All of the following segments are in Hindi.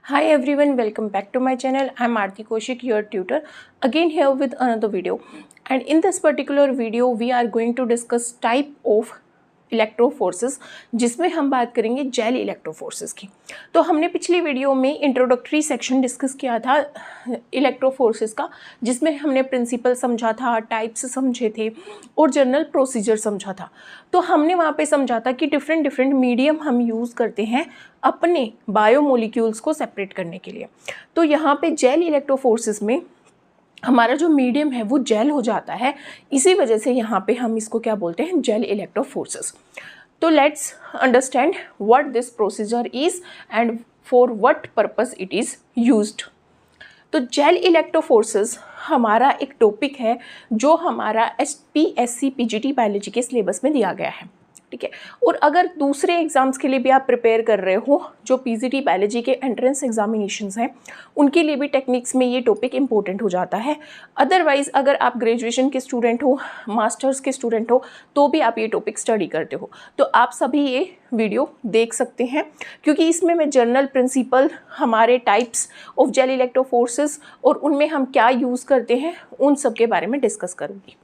Hi everyone, welcome back to my channel. I'm Aarti Kaushik, your tutor, again here with another video. And in this particular video, we are going to discuss type of इलेक्ट्रोफोर्सेस, जिसमें हम बात करेंगे जेल इलेक्ट्रोफोर्सेस की। तो हमने पिछली वीडियो में इंट्रोडक्टरी सेक्शन डिस्कस किया था इलेक्ट्रोफोर्सेस का, जिसमें हमने प्रिंसिपल समझा था, टाइप्स समझे थे और जनरल प्रोसीजर समझा था। तो हमने वहाँ पे समझा था कि डिफरेंट मीडियम हम यूज़ करते हैं अपने बायोमोलिक्यूल्स को सेपरेट करने के लिए। तो यहाँ पे जेल इलेक्ट्रोफोर्सेस में हमारा जो मीडियम है वो जेल हो जाता है, इसी वजह से यहाँ पे हम इसको क्या बोलते हैं, जेल इलेक्ट्रोफोर्सेस। तो let's understand what this procedure is and for what purpose it is used. तो जेल इलेक्ट्रोफोर्सेस हमारा एक टॉपिक है जो हमारा SPSC PGT बायोलॉजी के सिलेबस में दिया गया है, ठीक है। और अगर दूसरे एग्ज़ाम्स के लिए भी आप प्रिपेयर कर रहे हो, जो PGT बायोलॉजी के एंट्रेंस एग्जामिनेशंस हैं, उनके लिए भी टेक्निक्स में ये टॉपिक इंपॉर्टेंट हो जाता है। अदरवाइज़ अगर आप ग्रेजुएशन के स्टूडेंट हो, मास्टर्स के स्टूडेंट हो, तो भी आप ये टॉपिक स्टडी करते हो, तो आप सभी ये वीडियो देख सकते हैं, क्योंकि इसमें मैं जनरल प्रिंसिपल, हमारे टाइप्स ऑफ जेल इलेक्ट्रोफोर्सेस और उनमें हम क्या यूज़ करते हैं, उन सब के बारे में डिस्कस करूँगी।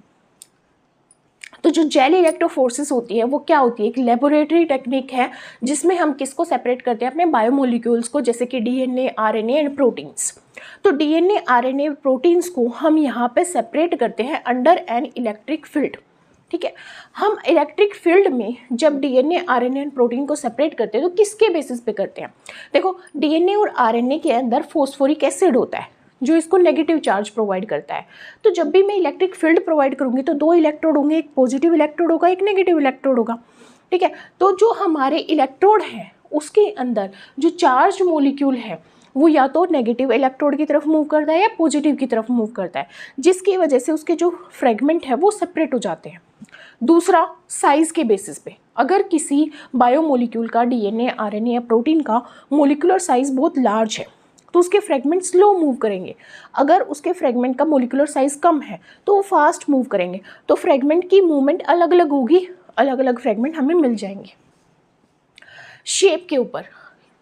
तो जो जेल इलेक्ट्रोफोर्सेस होती है वो क्या होती है, एक लेबोरेटरी टेक्निक है जिसमें हम किसको सेपरेट करते हैं, अपने बायोमोलिक्यूल्स को, जैसे कि DNA, RNA एंड प्रोटीन्स। तो DNA, RNA, प्रोटीन्स को हम यहाँ पे सेपरेट करते हैं अंडर एन इलेक्ट्रिक फील्ड, ठीक है। हम इलेक्ट्रिक फील्ड में जब DNA, RNA एंड प्रोटीन को सेपरेट करते हैं तो किसके बेसिस पे करते हैं? देखो, DNA और RNA के अंदर फॉस्फोरिक एसिड होता है जो इसको नेगेटिव चार्ज प्रोवाइड करता है। तो जब भी मैं इलेक्ट्रिक फील्ड प्रोवाइड करूँगी तो दो इलेक्ट्रोड होंगे, एक पॉजिटिव इलेक्ट्रोड होगा, एक नेगेटिव इलेक्ट्रोड होगा, ठीक है। तो जो हमारे इलेक्ट्रोड है उसके अंदर जो चार्ज मोलिक्यूल है वो या तो नेगेटिव इलेक्ट्रोड की तरफ मूव करता है या पॉजिटिव की तरफ मूव करता है, जिसकी वजह से उसके जो फ्रेगमेंट है वो सेपरेट हो जाते हैं। दूसरा, साइज़ के बेसिस पे, अगर किसी बायोमोलिक्यूल का DNA, RNA या प्रोटीन का मोलिकुलर साइज़ बहुत लार्ज है तो उसके फ्रेगमेंट स्लो मूव करेंगे। अगर उसके फ्रेगमेंट का मोलिकुलर साइज़ कम है तो वो फास्ट मूव करेंगे। तो फ्रेगमेंट की मूवमेंट अलग अलग होगी, अलग अलग फ्रेगमेंट हमें मिल जाएंगे। शेप के ऊपर,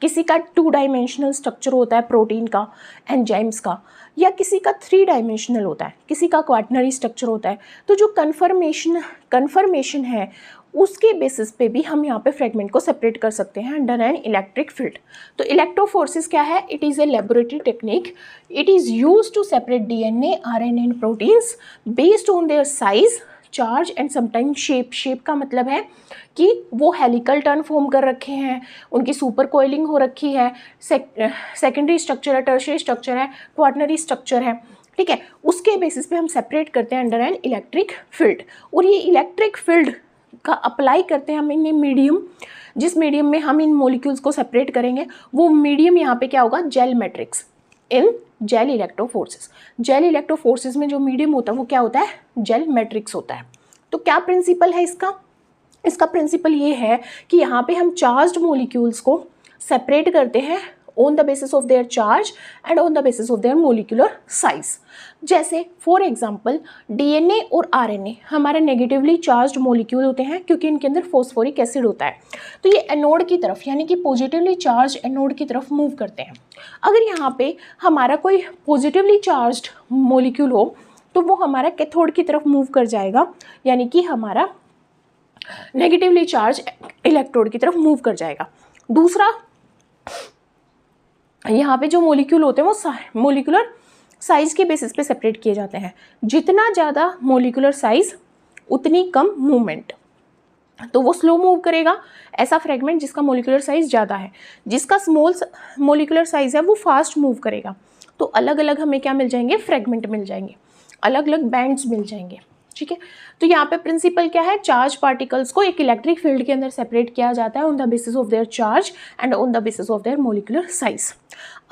किसी का 2 डायमेंशनल स्ट्रक्चर होता है प्रोटीन का, एंजाइम्स का, या किसी का 3 डायमेंशनल होता है, किसी का क्वाटर्नरी स्ट्रक्चर होता है। तो जो कन्फर्मेशन है उसके बेसिस पे भी हम यहाँ पे फ्रेगमेंट को सेपरेट कर सकते हैं अंडर एन इलेक्ट्रिक फील्ड। तो इलेक्ट्रोफोर्सेस क्या है? It is a laboratory technique. It is used to separate DNA, RNA and proteins based on their size, charge and sometimes shape. Shape का मतलब है कि वो हेलिकल टर्न फॉर्म कर रखे हैं, उनकी सुपर कोइलिंग हो रखी है, सेकेंडरी स्ट्रक्चर है, टर्शियरी स्ट्रक्चर है, क्वाटर्नरी स्ट्रक्चर है, ठीक है। उसके बेसिस पे हम सेपरेट करते हैं अंडर एन इलेक्ट्रिक फील्ड। और ये इलेक्ट्रिक फील्ड का अप्लाई करते हैं हम इन मीडियम, जिस मीडियम में हम इन मॉलिक्यूल्स को सेपरेट करेंगे वो मीडियम यहाँ पे क्या होगा, gel matrix in gel electrophoresis. Gel electrophoresis में जो मीडियम होता है वो क्या होता है, जेल मैट्रिक्स होता है। तो क्या प्रिंसिपल है इसका प्रिंसिपल ये है कि यहाँ पे हम चार्ज्ड मॉलिक्यूल्स को सेपरेट करते हैं on the basis of their charge and on the basis of their molecular size. जैसे फॉर एग्जांपल DNA और RNA हमारे नेगेटिवली चार्ज्ड मॉलिक्यूल होते हैं क्योंकि इनके अंदर फॉस्फोरिक एसिड होता है। तो ये एनोड की तरफ, यानी कि पॉजिटिवली चार्ज एनोड की तरफ मूव करते हैं। अगर यहाँ पे हमारा कोई पॉजिटिवली चार्ज्ड मॉलिक्यूल हो तो वो हमारा कैथोड की तरफ मूव कर जाएगा, यानी कि हमारा नेगेटिवली चार्ज इलेक्ट्रोड की तरफ मूव कर जाएगा। दूसरा, यहाँ पे जो मॉलिक्यूल होते हैं वो मोलिकुलर साइज के बेसिस पे सेपरेट किए जाते हैं। जितना ज़्यादा मोलिकुलर साइज उतनी कम मूवमेंट, तो वो स्लो मूव करेगा ऐसा फ्रेगमेंट जिसका मोलिकुलर साइज ज़्यादा है। जिसका स्मॉल मोलिकुलर साइज है वो फास्ट मूव करेगा। तो अलग अलग हमें क्या मिल जाएंगे, फ्रेगमेंट मिल जाएंगे, अलग अलग बैंड्स मिल जाएंगे, ठीक है। तो यहाँ पे प्रिंसिपल क्या है, चार्ज पार्टिकल्स को एक इलेक्ट्रिक फील्ड के अंदर सेपरेट किया जाता है on the basis of their charge and on the basis of their molecular size.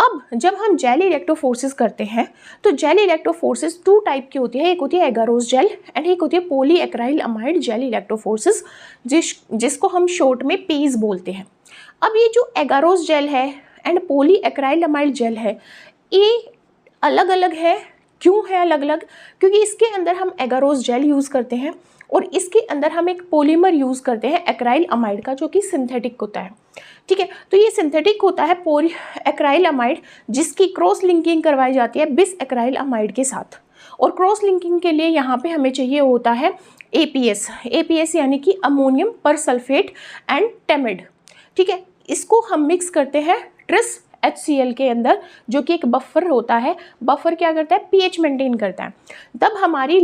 अब जब हम जेल इलेक्ट्रोफोर्सेस करते हैं तो जेल इलेक्ट्रोफोर्सेस 2 टाइप की होती है, एक होती है एगारोस जेल एंड एक होती है पॉलीएक्राइल अमाइड जेल इलेक्ट्रोफोर्सेस, जिसको हम शॉर्ट में पीज बोलते हैं। अब ये जो एगारोस जेल है एंड पॉलीएक्राइल अमाइड जेल है, ये अलग अलग है। क्यों है अलग अलग? क्योंकि इसके अंदर हम एगारोस जेल यूज़ करते हैं और इसके अंदर हम एक पॉलीमर यूज़ करते हैं एक्राइल अमाइड का, जो कि सिंथेटिक होता है। ठीक है। तो ये सिंथेटिक होता है पोली एक्राइल अमाइड, जिसकी क्रॉस लिंकिंग करवाई जाती है बिस एक्राइल अमाइड के साथ। और क्रॉस लिंकिंग के लिए यहाँ पे हमें चाहिए होता है APS, APS यानी कि अमोनियम पर सल्फेट एंड टेमिड। ठीक है, इसको हम मिक्स करते हैं ट्रिस HCl के अंदर, जो कि एक बफर होता है। बफर क्या करता है, pH मेंटेन करता है। तब हमारी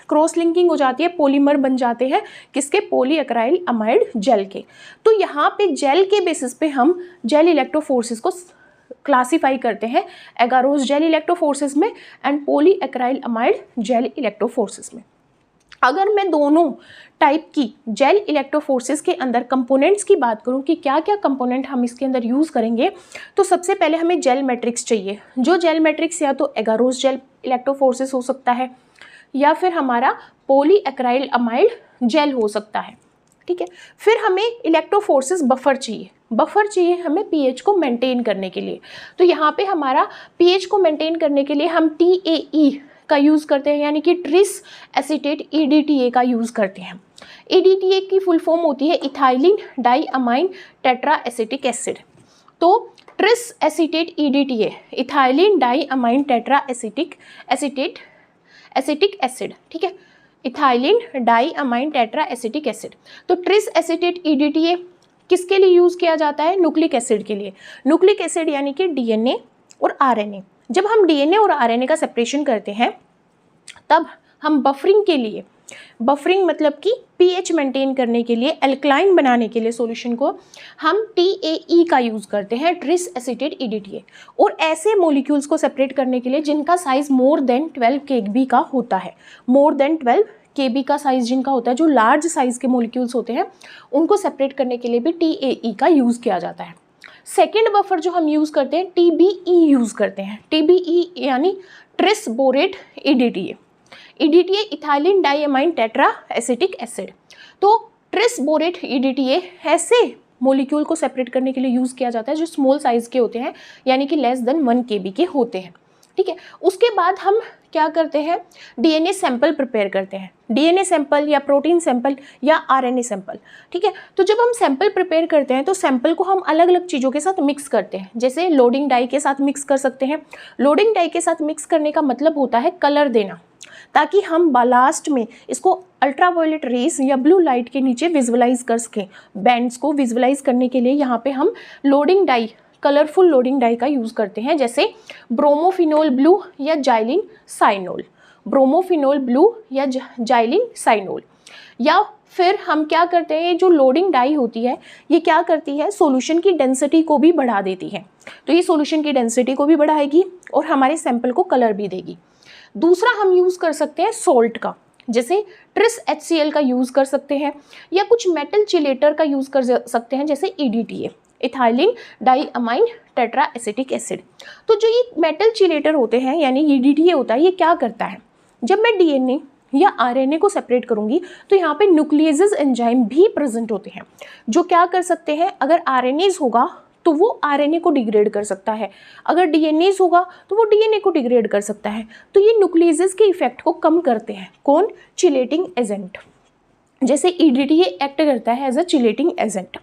क्रॉस लिंकिंग हो जाती है, पॉलीमर बन जाते हैं किसके, पॉली एक्राइल अमाइड जेल के। तो यहाँ पे जेल के बेसिस पे हम जेल इलेक्ट्रोफोर्सेस को क्लासीफाई करते हैं, एगारोस जेल इलेक्ट्रोफोर्सेस में and polyacrylamide gel electrophoresis में। अगर मैं दोनों टाइप की जेल इलेक्ट्रोफोर्सेस के अंदर कंपोनेंट्स की बात करूं कि क्या क्या कंपोनेंट हम इसके अंदर यूज़ करेंगे, तो सबसे पहले हमें जेल मैट्रिक्स चाहिए। जो जेल मैट्रिक्स या तो एगारोस जेल इलेक्ट्रोफोर्सेस हो सकता है या फिर हमारा पॉली एक्राइल अमाइड जेल हो सकता है। ठीक है, फिर हमें इलेक्ट्रोफोर्सेस बफर चाहिए। बफर चाहिए हमें pH को मेंटेन करने के लिए। तो यहाँ पे हमारा pH को मेंटेन करने के लिए हम TAE का यूज़ करते हैं, यानी कि ट्रिस एसीटेट EDTA का यूज़ करते हैं। EDTA की फुल फॉर्म होती है ethylene diamine tetra acetic acid. तो tris acetate EDTA ethylene diamine tetra acetic acid. ठीक है, ethylene diamine tetra acetic acid. तो ट्रिस एसीटेट EDTA किसके लिए यूज़ किया जाता है, न्यूक्लिक एसिड के लिए। न्यूक्लिक एसिड यानी कि DNA और RNA। जब हम DNA और RNA का सेपरेशन करते हैं तब हम बफरिंग के लिए, बफरिंग मतलब कि pH मेंटेन करने के लिए, एल्कलाइन बनाने के लिए सॉल्यूशन को हम TAE का यूज़ करते हैं, ट्रिस एसीटेट EDTA। और ऐसे मॉलिक्यूल्स को सेपरेट करने के लिए जिनका साइज़ मोर देन 12 kb का होता है, मोर देन 12 kb का साइज़ जिनका होता है, जो लार्ज साइज़ के मॉलिक्यूल्स होते हैं उनको सेपरेट करने के लिए भी TAE का यूज़ किया जाता है। सेकेंड बफर जो हम यूज़ करते हैं TBE यूज़ करते हैं। TBE यानी tris borate EDTA ethylene diamine tetra acetic acid. तो ट्रिस बोरेट EDTA ऐसे मॉलिक्यूल को सेपरेट करने के लिए यूज़ किया जाता है जो स्मॉल साइज़ के होते हैं, यानी कि लेस देन 1 kb के होते हैं। ठीक है, उसके बाद हम क्या करते हैं, DNA सैंपल प्रिपेयर करते हैं, DNA सैंपल या प्रोटीन सैंपल या RNA सैंपल। ठीक है, तो जब हम सैंपल प्रिपेयर करते हैं तो सैंपल को हम अलग अलग चीज़ों के साथ मिक्स करते हैं, जैसे लोडिंग डाई के साथ मिक्स कर सकते हैं। लोडिंग डाई के साथ मिक्स करने का मतलब होता है कलर देना, ताकि हम लास्ट में इसको अल्ट्रावायलेट रेस या ब्लू लाइट के नीचे विजुअलाइज कर सकें। बैंड्स को विजुअलाइज करने के लिए यहाँ पे हम loading dye, colourful loading dye का यूज़ करते हैं, जैसे ब्रोमोफिनोल ब्लू या जाइलिन साइनोल, ब्रोमोफिनोल ब्लू या जाइलिन साइनोल। या फिर हम क्या करते हैं, जो लोडिंग डाई होती है ये क्या करती है, सॉल्यूशन की डेंसिटी को भी बढ़ा देती है। तो ये सॉल्यूशन की डेंसिटी को भी बढ़ाएगी और हमारे सैंपल को कलर भी देगी। दूसरा हम यूज़ कर सकते हैं सॉल्ट का, जैसे ट्रिस HCl का यूज़ कर सकते हैं, या कुछ मेटल चिलेटर का यूज़ कर सकते हैं, जैसे EDTA ethylene diamine tetra acetic acid. तो जो ये मेटल चिलेटर होते हैं यानी EDTA होता है, ये क्या करता है, जब मैं DNA या RNA को सेपरेट करूंगी तो यहाँ पे न्यूक्लियेजेस एंजाइम भी प्रेजेंट होते हैं, जो क्या कर सकते हैं, अगर RNAs होगा तो वो RNA को डिग्रेड कर सकता है, अगर DNAs होगा तो वो DNA को डिग्रेड कर सकता है। तो ये न्यूक्लियेजेस के इफेक्ट को कम करते हैं, कौन, चिलेटिंग एजेंट, जैसे EDTA एक्ट करता है एज अ चिलेटिंग एजेंट।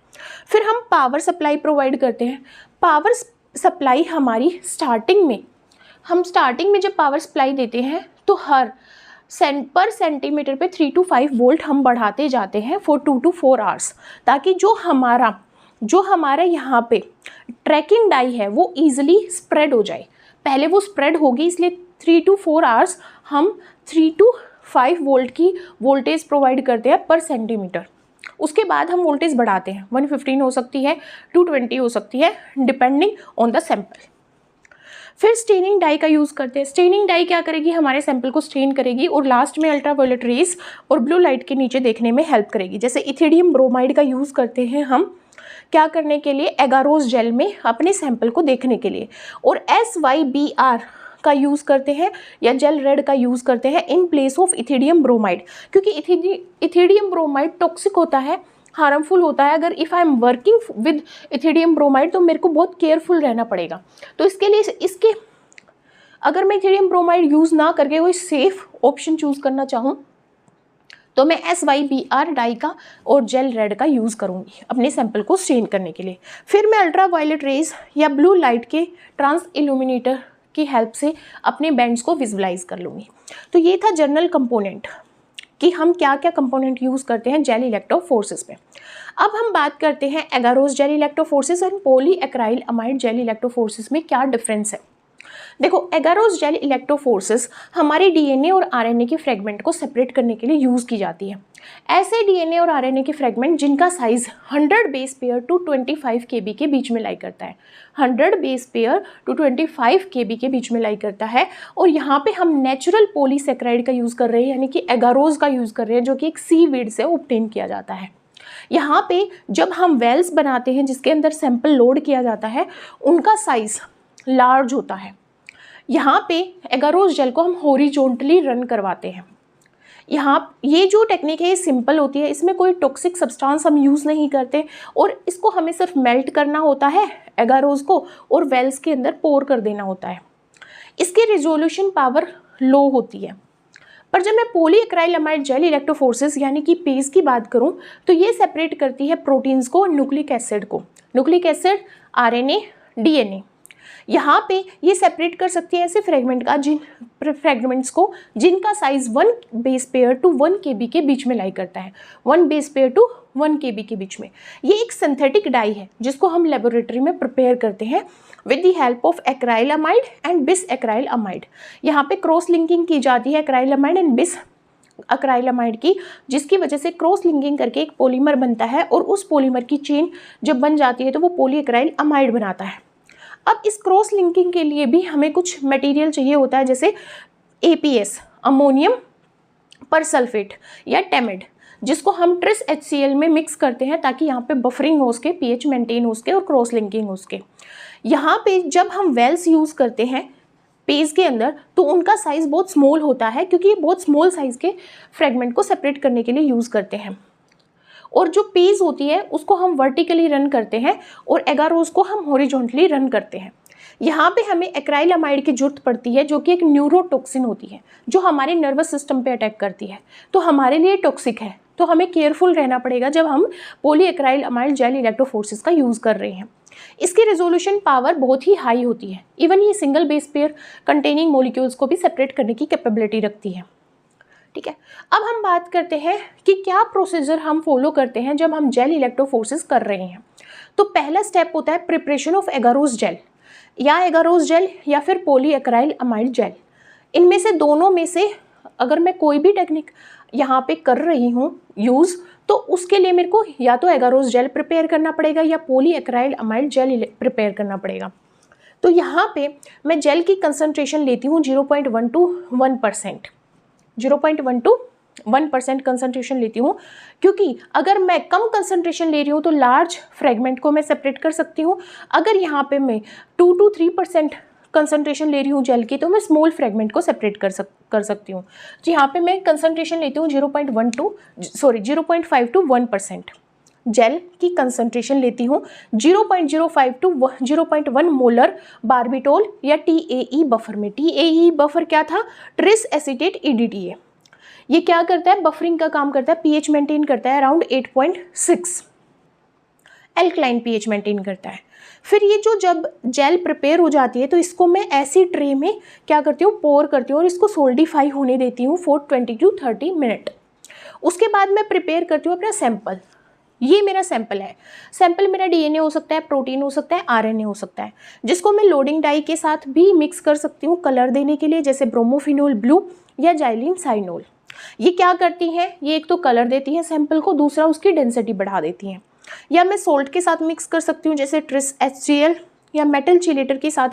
फिर हम पावर सप्लाई प्रोवाइड करते हैं। पावर सप्लाई हमारी स्टार्टिंग में जब पावर सप्लाई देते हैं तो हर पर सेंटीमीटर पे 3 to 5 वोल्ट हम बढ़ाते जाते हैं फॉर 2 to 4 आवर्स, ताकि जो हमारा यहाँ पे ट्रैकिंग डाई है वो ईजिली स्प्रेड हो जाए। पहले वो स्प्रेड होगी, इसलिए 3 to 4 आवर्स हम 3 to 5 वोल्ट की वोल्टेज प्रोवाइड करते हैं पर सेंटीमीटर। उसके बाद हम वोल्टेज बढ़ाते हैं, 115 हो सकती है, 220 हो सकती है, डिपेंडिंग ऑन द सैंपल। फिर स्टेनिंग डाई का यूज़ करते हैं। स्टेनिंग डाई क्या करेगी, हमारे सैंपल को स्टेन करेगी और लास्ट में अल्ट्रावायलेट रेस और ब्लू लाइट के नीचे देखने में हेल्प करेगी। जैसे इथिडियम ब्रोमाइड का यूज़ करते हैं हम क्या करने के लिए, एगारोस जेल में अपने सैंपल को देखने के लिए, और SYBR का यूज़ करते हैं या जेल रेड का यूज़ करते हैं in place of ethidium bromide, क्योंकि इथिडियम ब्रोमाइड टॉक्सिक होता है, हार्मफुल होता है। अगर if I am working with ethidium bromide तो मेरे को बहुत केयरफुल रहना पड़ेगा। तो इसके लिए अगर मैं इथिडियम ब्रोमाइड यूज़ ना करके कोई सेफ़ ऑप्शन चूज़ करना चाहूँ तो मैं SYBR डाई का और जेल रेड का यूज़ करूँगी अपने सैंपल को स्टेन करने के लिए। फिर मैं अल्ट्रा वायलेट रेज या ब्लू लाइट के ट्रांस इल्यूमिनेटर की हेल्प से अपने बैंड्स को विजुलाइज कर लूँगी। तो ये था जनरल कंपोनेंट कि हम क्या क्या कंपोनेंट यूज़ करते हैं जेल इलेक्ट्रोफोरेसिस में। अब हम बात करते हैं एगारोस जेल इलेक्ट्रोफोरेसिस और पॉलीएक्राइल अमाइड जेल इलेक्ट्रोफोरेसिस में क्या डिफरेंस है। देखो, एगारोस जेल इलेक्ट्रोफोरेसिस हमारे डीएनए और आरएनए के फ्रेगमेंट को सेपरेट करने के लिए यूज़ की जाती है। ऐसे डीएनए और आरएनए के फ्रेगमेंट जिनका साइज 100 बेस पेयर टू 25 केबी के बीच में लाई करता है, 100 बेस पेयर टू 25 केबी के बीच में लाई करता है। और यहाँ पे हम नेचुरल पॉलीसेक्राइड का यूज़ कर रहे हैं, यानी कि एगारोस का यूज़ कर रहे हैं, जो कि एक सीवीड से ऑब्टेन किया जाता है। यहाँ पे जब हम वेल्स बनाते हैं जिसके अंदर सैंपल लोड किया जाता है, उनका साइज लार्ज होता है। यहाँ पे एगारोस जेल को हम हॉरिजॉन्टली रन करवाते हैं। यहाँ ये जो टेक्निक है ये सिंपल होती है, इसमें कोई टॉक्सिक सब्सटेंस हम यूज़ नहीं करते और इसको हमें सिर्फ मेल्ट करना होता है एगारोस को और वेल्स के अंदर पोर कर देना होता है। इसकी रिजोल्यूशन पावर लो होती है। पर जब मैं पॉलीएक्राइल अमाइड जेल इलेक्ट्रोफोरेसिस यानी कि पेज की बात करूं तो ये सेपरेट करती है प्रोटीन्स को, न्यूक्लिक एसिड को, न्यूक्लिक एसिड, आरएनए, डीएनए। यहाँ पे ये सेपरेट कर सकती है ऐसे फ्रेगमेंट्स को जिनका साइज 1 बेस पेयर टू 1 केबी के बीच में लाई करता है, 1 बेस पेयर टू 1 केबी के बीच में। ये एक सिंथेटिक डाई है जिसको हम लेबोरेटरी में प्रिपेयर करते हैं with the help of एक्राइल amide and बिस एक्राइल अमाइड। यहाँ पे क्रॉस लिंकिंग की जाती है एक्राइल अमाइड एंड बिस एक्राइल अमाइड की, जिसकी वजह से क्रॉस लिंकिंग करके एक पॉलीमर बनता है और उस पॉलीमर की चेन जब बन जाती है तो वो पॉलीएक्राइल अमाइड बनाता है। अब इस क्रॉस लिंकिंग के लिए भी हमें कुछ मटेरियल चाहिए होता है, जैसे APS, अमोनियम परसल्फेट या टेमिड, जिसको हम ट्रिस HCl में मिक्स करते हैं ताकि यहाँ पे बफरिंग हो सके, pH मेंटेन हो सके और क्रॉस लिंकिंग हो सके। यहाँ पे जब हम वेल्स यूज़ करते हैं पेज के अंदर तो उनका साइज़ बहुत स्मॉल होता है, क्योंकि ये बहुत स्मॉल साइज़ के फ्रेगमेंट को सेपरेट करने के लिए यूज़ करते हैं। और जो पेज होती है उसको हम वर्टिकली रन करते हैं और एगारोस को हम हॉरिजॉन्टली रन करते हैं। यहाँ पे हमें एक्राइल अमाइड की जरूरत पड़ती है, जो कि एक न्यूरोटॉक्सिन होती है जो हमारे नर्वस सिस्टम पे अटैक करती है, तो हमारे लिए टॉक्सिक है। तो हमें केयरफुल रहना पड़ेगा जब हम पॉलीएक्राइल अमाइड जेल इलेक्ट्रोफोरेसिस का यूज़ कर रहे हैं। इसकी रेजोल्यूशन पावर बहुत ही हाई होती है, इवन ये single base pair containing molecules को भी सेपरेट करने की कैपेबिलिटी रखती है। ठीक है, अब हम बात करते हैं कि क्या प्रोसीजर हम फॉलो करते हैं जब हम जेल इलेक्ट्रोफोरेसिस कर रहे हैं। तो पहला स्टेप होता है प्रिपरेशन ऑफ एगारोस जेल या फिर पॉलीएक्राइल अमाइड जेल। इनमें से दोनों में से अगर मैं कोई भी टेक्निक यहाँ पे कर रही हूँ यूज़, तो उसके लिए मेरे को या तो एगारोस जेल प्रिपेयर करना पड़ेगा या पॉलीएक्राइल अमाइड जेल प्रिपेयर करना पड़ेगा। तो यहाँ पे मैं जेल की कंसनट्रेशन लेती हूँ 0.1 to 1%, 0.1 to 1% कंसनट्रेशन लेती हूँ, क्योंकि अगर मैं कम कंसनट्रेशन ले रही हूँ तो लार्ज फ्रेगमेंट को मैं सेपरेट कर सकती हूँ। अगर यहाँ पे मैं 2 to 3% कंसनट्रेशन ले रही हूँ जेल की तो मैं स्मॉल फ्रेगमेंट को सेपरेट कर सकती हूँ। तो यहाँ पे मैं कंसनट्रेशन लेती हूँ 0.5 to 1%। जेल की कंसनट्रेशन लेती हूँ 0.05 to 0.1 मोलर बारबिटोल या TAE बफर में। TAE बफर क्या था? Tris acetate EDTA। ये क्या करता है? बफरिंग का काम करता है, pH मेंटेन करता है अराउंड 8.6, एल्कलाइन pH मेंटेन करता है। फिर ये जो जब जेल प्रिपेयर हो जाती है तो इसको मैं ऐसी ट्रे में क्या करती हूँ, पोर करती हूँ और इसको सोल्डिफाई होने देती हूँ फॉर 20 to 30 मिनट। उसके बाद मैं प्रिपेयर करती हूँ अपना सैंपल। ये मेरा सैंपल है। सैंपल मेरा DNA हो सकता है, प्रोटीन हो सकता है, RNA हो सकता है, जिसको मैं लोडिंग डाई के साथ भी मिक्स कर सकती हूँ कलर देने के लिए, जैसे ब्रोमोफिनोल ब्लू या जाइलिन साइनोल। ये क्या करती हैं? ये एक तो कलर देती हैं सैंपल को, दूसरा उसकी डेंसिटी बढ़ा देती हैं। या मैं सोल्ट के साथ मिक्स कर सकती हूँ, जैसे ट्रिस HCl या मेटल चिलेटर के साथ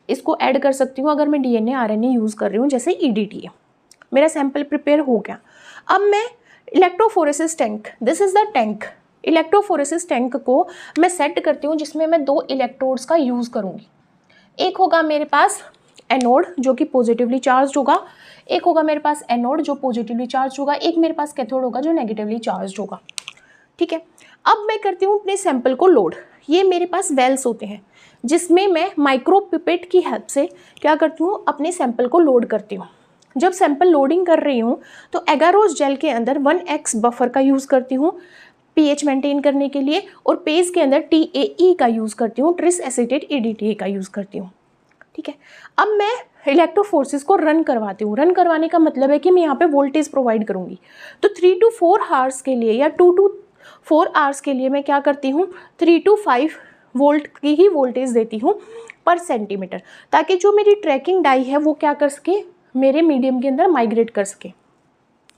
इसको ऐड कर सकती हूँ अगर मैं DNA RNA यूज़ कर रही हूँ, जैसे EDTA। मेरा सैंपल प्रिपेयर हो गया। अब मैं electrophoresis tank, this is the tank, electrophoresis tank को मैं सेट करती हूँ जिसमें मैं 2 इलेक्ट्रोड्स का यूज़ करूँगी। एक होगा मेरे पास एनोड जो कि पॉजिटिवली चार्ज होगा, एक होगा मेरे पास एनोड जो पॉजिटिवली चार्ज होगा, एक मेरे पास कैथोड होगा जो नेगेटिवली चार्ज होगा। ठीक है, अब मैं करती हूँ अपने सैंपल को लोड। ये मेरे पास वेल्स होते हैं जिसमें मैं माइक्रो पिपेट की हेल्प से क्या करती हूँ, अपने सैंपल को लोड करती हूँ। जब सैंपल लोडिंग कर रही हूँ तो एगारोस जेल के अंदर 1x बफर का यूज़ करती हूँ pH मेंटेन करने के लिए, और पेज के अंदर TAE का यूज़ करती हूँ, ट्रिस एसीटेट EDTA का यूज़ करती हूँ। ठीक है, अब मैं इलेक्ट्रोफोर्सेस को रन करवाती हूँ। रन करवाने का मतलब है कि मैं यहाँ पे वोल्टेज प्रोवाइड करूँगी। तो 3 to 4 आवर्स के लिए या 2 to 4 आवर्स के लिए मैं क्या करती हूँ, 3 to 5 वोल्ट की ही वोल्टेज देती हूँ पर सेंटीमीटर, ताकि जो मेरी ट्रैकिंग डाई है वो क्या कर सके, मेरे मीडियम के अंदर माइग्रेट कर सके।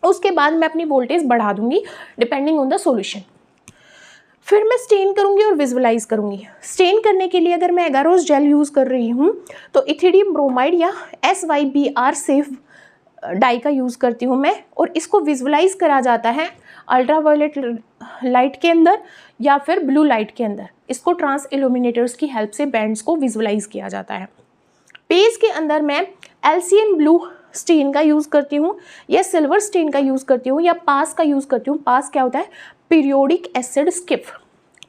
उसके बाद मैं अपनी वोल्टेज बढ़ा दूंगी डिपेंडिंग ऑन द सॉल्यूशन। फिर मैं स्टेन करूंगी और विजुअलाइज करूंगी। स्टेन करने के लिए अगर मैं एगारोस जेल यूज़ कर रही हूँ तो इथिडियम ब्रोमाइड या SYBR सेफ डाई का यूज़ करती हूँ मैं, और इसको विजुअलाइज करा जाता है अल्ट्रावायलेट लाइट के अंदर या फिर ब्लू लाइट के अंदर। इसको ट्रांस इल्यूमिनेटर्स की हेल्प से बैंड्स को विजुअलाइज किया जाता है। पेज के अंदर मैं LCN ब्लू स्टेन का यूज़ करती हूँ या सिल्वर स्टेन का यूज़ करती हूँ या पास का यूज़ करती हूँ। पास क्या होता है, पीरियोडिक एसिड स्किप।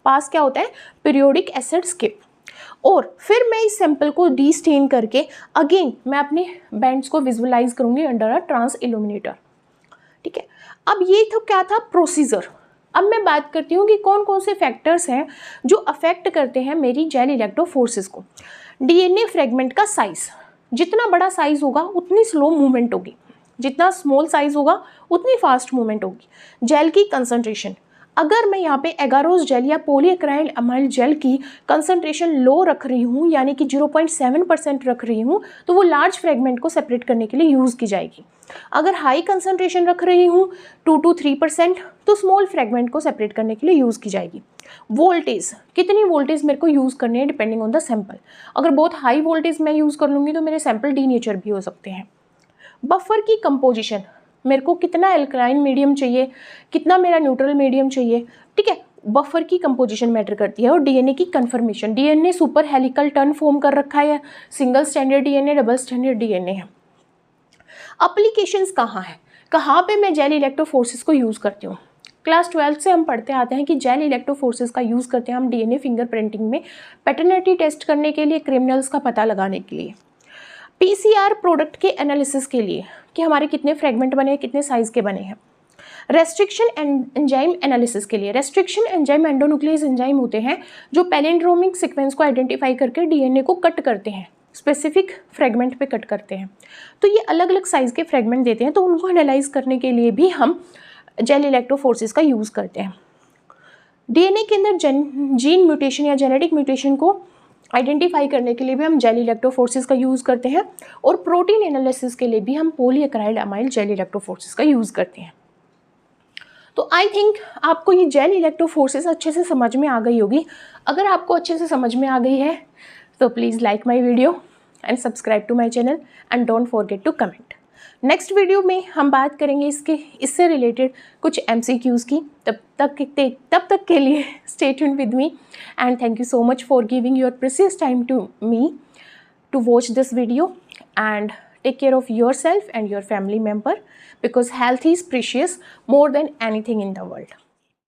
पास क्या होता है, पीरियोडिक एसिड स्किप। और फिर मैं इस सैंपल को डी स्टेन करके अगेन मैं अपने बैंड्स को विजुअलाइज करूँगी अंडर अ ट्रांस इल्यूमिनेटर। ठीक है, अब ये तो क्या था प्रोसीजर। अब मैं बात करती हूँ कि कौन कौन से फैक्टर्स हैं जो अफेक्ट करते हैं मेरी जेल इलेक्ट्रोफोर्सेस को। DNA फ्रेगमेंट का साइज़, जितना बड़ा साइज़ होगा उतनी स्लो मूवमेंट होगी, जितना स्मॉल साइज़ होगा उतनी फास्ट मूवमेंट होगी। जेल की कंसंट्रेशन, अगर मैं यहाँ पे एगारोस जेल या पॉलीएक्राइल अमाइल जेल की कंसंट्रेशन लो रख रही हूँ, यानी कि 0.7% रख रही हूँ, तो वो लार्ज फ्रेगमेंट को सेपरेट करने के लिए यूज़ की जाएगी। अगर हाई कंसंट्रेशन रख रही हूँ 2 to 3%, तो स्मॉल फ्रेगमेंट को सेपरेट करने के लिए यूज़ की जाएगी। वोल्टेज, कितनी वोल्टेज मेरे को यूज़ करनी है डिपेंडिंग ऑन द सैंपल। अगर बहुत हाई वोल्टेज मैं यूज़ कर लूँगी तो मेरे सैंपल डीनेचर भी हो सकते हैं। बफर की कंपोजिशन, मेरे को कितना एल्कलाइन मीडियम चाहिए, कितना मेरा न्यूट्रल मीडियम चाहिए। ठीक है, बफर की कंपोजिशन मैटर करती है। और DNA की conformation, DNA super helical turn form कर रखा है, single standard DNA, double standard DNA है। एप्लीकेशंस कहाँ है, कहाँ पे मैं जेल इलेक्ट्रोफोर्सेस को यूज़ करती हूँ। क्लास 12 से हम पढ़ते आते हैं कि जेल इलेक्ट्रोफोर्सेस का यूज़ करते हैं हम DNA फिंगरप्रिंटिंग में, पैटर्निटी टेस्ट करने के लिए, क्रिमिनल्स का पता लगाने के लिए, PCR प्रोडक्ट के एनालिसिस के लिए कि हमारे कितने फ्रेगमेंट बने हैं, कितने साइज़ के बने हैं, रेस्ट्रिक्शन एंजाइम एनालिसिस के लिए। रेस्ट्रिक्शन एंजाइम एंडोन्यूक्लियस एंजाइम होते हैं जो पैलिंड्रोमिक सीक्वेंस को आइडेंटिफाई करके DNA को कट करते हैं, स्पेसिफिक फ्रेगमेंट पे कट करते हैं। तो ये अलग अलग साइज़ के फ्रेगमेंट देते हैं, तो उनको एनालाइज करने के लिए भी हम जेल इलेक्ट्रोफोर्सेस का यूज़ करते हैं। DNA के अंदर जीन म्यूटेशन या जेनेटिक म्यूटेशन को आइडेंटिफाई करने के लिए भी हम जेल इलेक्ट्रोफोर्सेस का यूज़ करते हैं, और प्रोटीन एनालिसिस के लिए भी हम पॉलीएक्राइल अमाइल जेल इलेक्ट्रोफोर्सेस का यूज़ करते हैं। तो आई थिंक आपको ये जेल इलेक्ट्रोफोर्सेस अच्छे से समझ में आ गई होगी। अगर आपको अच्छे से समझ में आ गई है तो please like my video and subscribe to my channel and don't forget to comment. Next video में हम बात करेंगे इससे रिलेटेड कुछ MCQs की। तब तक के लिए stay tuned with me and thank you so much for giving your precious time to me to watch this video, and take care of yourself and your family member, because health is precious more than anything in the world.